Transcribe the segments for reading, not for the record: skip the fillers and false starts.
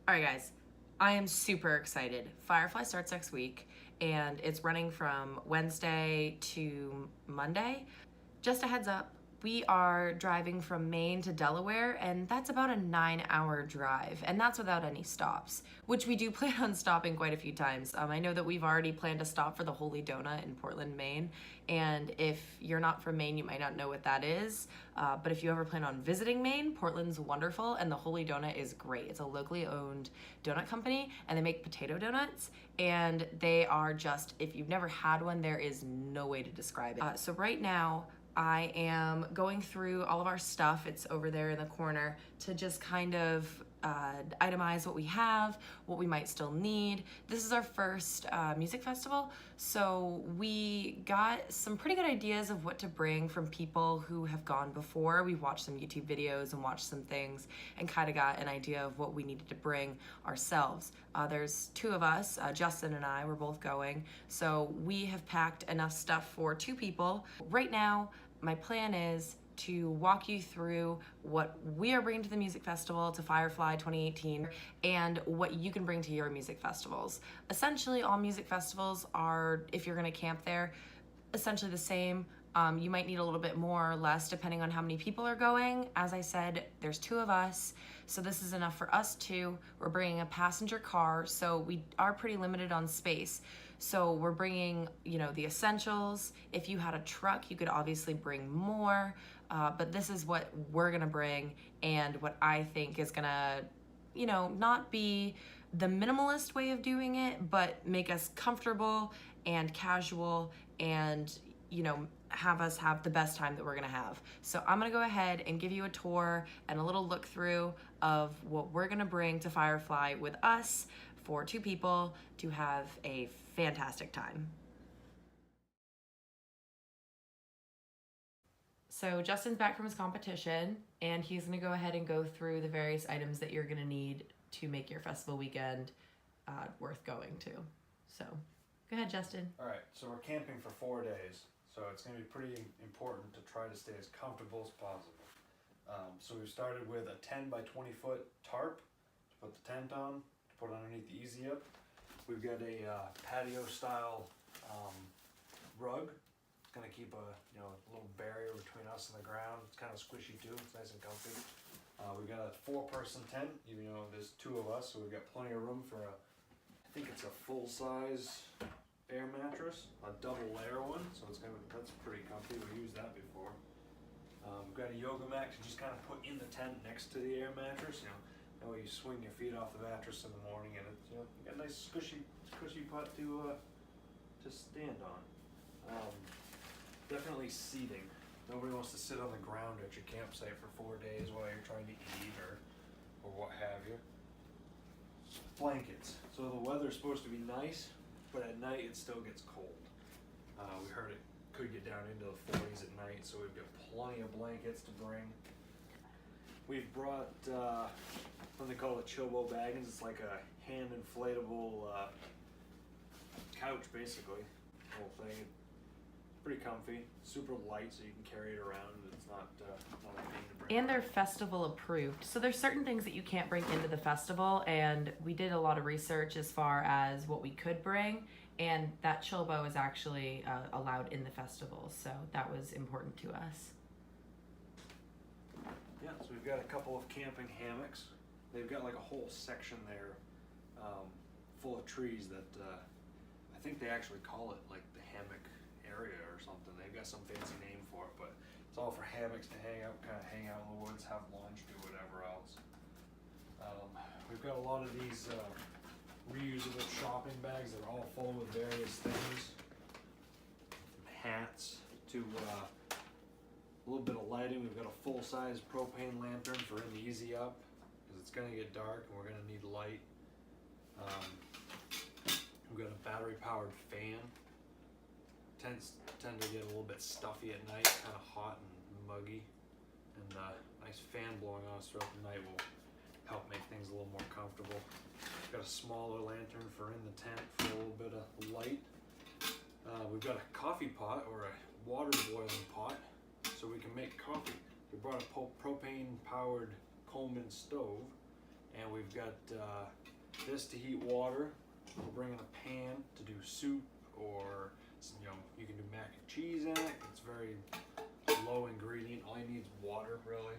All right, guys, I am super excited. Firefly starts next week, and it's running from Wednesday to Monday. Just a heads up, we are driving from Maine to Delaware, and that's about a 9-hour drive, and that's without any stops, which we do plan on stopping quite a few times. I know that we've already planned a stop for the Holy Donut in Portland, Maine, and if you're not from Maine, you might not know what that is, but if you ever plan on visiting Maine, Portland's wonderful, and the Holy Donut is great. It's a locally owned donut company, and they make potato donuts, and they are just, if you've never had one, there is no way to describe it. So right now, I am going through all of our stuff, it's over there in the corner, to just kind of itemize what we have, what we might still need. This is our first music festival, so we got some pretty good ideas of what to bring from people who have gone before. We watched some YouTube videos and watched some things and kind of got an idea of what we needed to bring ourselves. There's two of us, Justin and I, we're both going, so we have packed enough stuff for 2 people. Right now, my plan is to walk you through what we are bringing to the music festival, to Firefly 2018, and what you can bring to your music festivals. Essentially, all music festivals are, if you're gonna camp there, essentially the same. You might need a little bit more or less depending on how many people are going. As I said, there's 2 of us, so this is enough for us 2. We're bringing a passenger car, so we are pretty limited on space. So we're bringing, the essentials. If you had a truck, you could obviously bring more, but this is what we're gonna bring and what I think is gonna, not be the minimalist way of doing it, but make us comfortable and casual and, have us have the best time that we're gonna have. So I'm gonna go ahead and give you a tour and a little look through of what we're gonna bring to Firefly with us for 2 people to have a fantastic time. So Justin's back from his competition, and he's gonna go ahead and go through the various items that you're gonna need to make your festival weekend worth going to. So go ahead, Justin. All right, so we're camping for 4 days, so it's going to be pretty important to try to stay as comfortable as possible. So we started with a 10 by 20 foot tarp to put the tent on, to put underneath the Easy Up. We've got a patio style rug. It's going to keep a little barrier between us and the ground. It's kind of squishy too. It's nice and comfy. We've got a 4-person tent. There's 2 of us, so we've got plenty of room for I think it's a full-size air mattress, a double layer one, so that's pretty comfy. We used that before. We've got a yoga mat to just kind of put in the tent next to the air mattress. That way you swing your feet off the mattress in the morning, and it's you got a nice squishy putt to stand on. Definitely seating. Nobody wants to sit on the ground at your campsite for 4 days while you're trying to eat or what have you. Blankets. So the weather's supposed to be nice, but at night it still gets cold. We heard it could get down into the 40s at night, so we've got plenty of blankets to bring. We've brought what they call a chilbo baggins. It's like a hand inflatable couch, basically. The whole thing. Pretty comfy, super light, so you can carry it around. It's not a pain to bring. And they're festival approved. So there's certain things that you can't bring into the festival, and we did a lot of research as far as what we could bring, and that chilbo is actually allowed in the festival, so that was important to us. Yeah, so we've got a couple of camping hammocks. They've got like a whole section there full of trees that I think they actually call it like the hammock area or something. They've got some fancy name for it, but it's all for hammocks to hang out, kind of hang out in the woods, have lunch, do whatever else. We've got a lot of these reusable shopping bags that are all full with various things. Hats to a little bit of lighting. We've got a full-size propane lantern for in the Easy Up, because it's going to get dark and we're going to need light. We've got a battery-powered fan. Tends tend to get a little bit stuffy at night, kind of hot and muggy, and a nice fan blowing on us throughout the night will help make things a little more comfortable. We've got a smaller lantern for in the tent for a little bit of light. We've got a coffee pot or a water boiling pot so we can make coffee. We brought a propane powered Coleman stove, And we've got this to heat water. We're bringing a pan to do soup, or you can do mac and cheese in it. It's very low ingredient. All you need is water, really.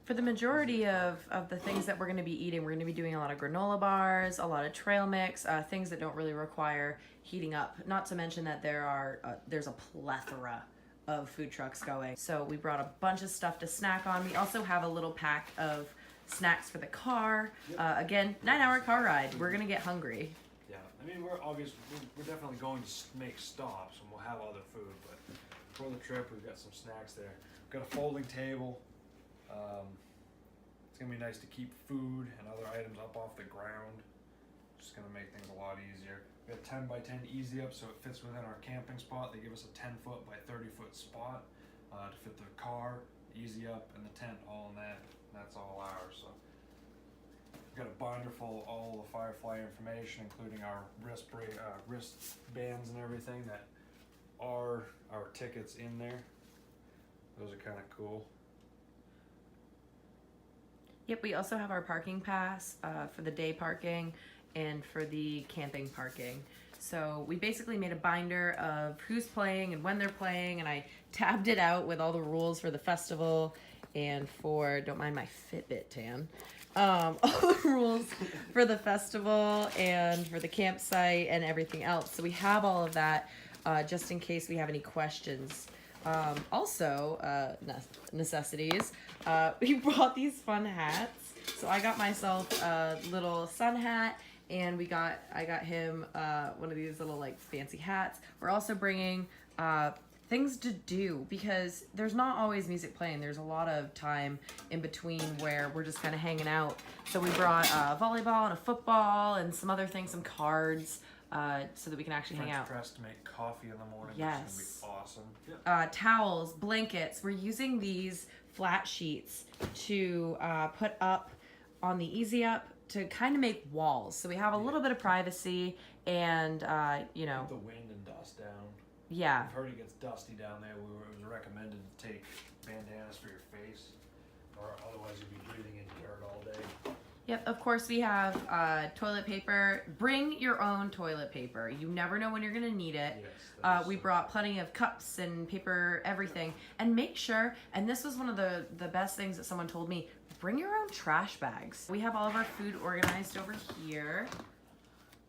For the majority of the things that we're going to be eating, we're going to be doing a lot of granola bars, a lot of trail mix, things that don't really require heating up. Not to mention that there's a plethora of food trucks going. So we brought a bunch of stuff to snack on. We also have a little pack of snacks for the car. Again, 9-hour car ride. We're going to get hungry. Yeah, I mean, we're definitely going to make stops and we'll have other food, but for the trip, we've got some snacks there. We've got a folding table. It's gonna be nice to keep food and other items up off the ground. Just gonna make things a lot easier. We got 10 by 10 easy up, so it fits within our camping spot. They give us a 10-foot by 30-foot spot to fit the car, easy up, and the tent all in that. And that's all ours. So we've got a binder full of all the Firefly information, including our wristbands and everything that are our tickets in there. Those are kind of cool. Yep, we also have our parking pass for the day parking and for the camping parking. So we basically made a binder of who's playing and when they're playing, and I tabbed it out with all the rules for the festival and for, don't mind my Fitbit tan, all the rules for the festival and for the campsite and everything else. So we have all of that just in case we have any questions. Also, necessities. We brought these fun hats. So I got myself a little sun hat, and I got him one of these little like fancy hats. We're also bringing things to do because there's not always music playing. There's a lot of time in between where we're just kind of hanging out. So we brought a volleyball and a football and some other things, some cards. So that we can actually hang out. French press to make coffee in the morning. Yes. Which is gonna be awesome. Yep. Towels, blankets. We're using these flat sheets to put up on the Easy Up to kind of make walls. So we have a little bit of privacy and, Keep the wind and dust down. Yeah. I've heard it gets dusty down there. It was recommended to take bandanas for your face, or otherwise you'll be breathing in dirt all day. Yep, of course we have toilet paper. Bring your own toilet paper. You never know when you're gonna need it. Yes, We brought plenty of cups and paper, everything. And make sure, and this was one of the best things that someone told me, bring your own trash bags. We have all of our food organized over here.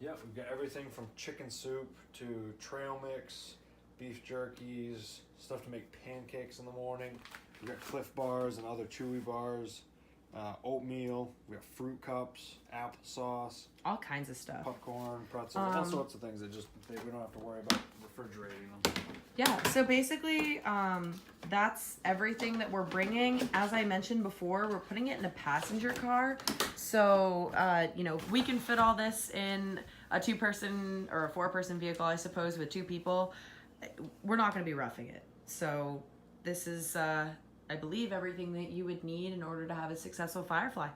Yeah, we've got everything from chicken soup to trail mix, beef jerkies, stuff to make pancakes in the morning. We've got Cliff bars and other chewy bars. Oatmeal, we have fruit cups, applesauce, All kinds of stuff. popcorn, pretzels, all sorts of things that we don't have to worry about refrigerating them. Yeah, so basically, that's everything that we're bringing. As I mentioned before, we're putting it in a passenger car. So, if we can fit all this in a 2-person or a 4-person vehicle, I suppose, with 2 people, we're not going to be roughing it. So, this is, I believe, everything that you would need in order to have a successful Firefly.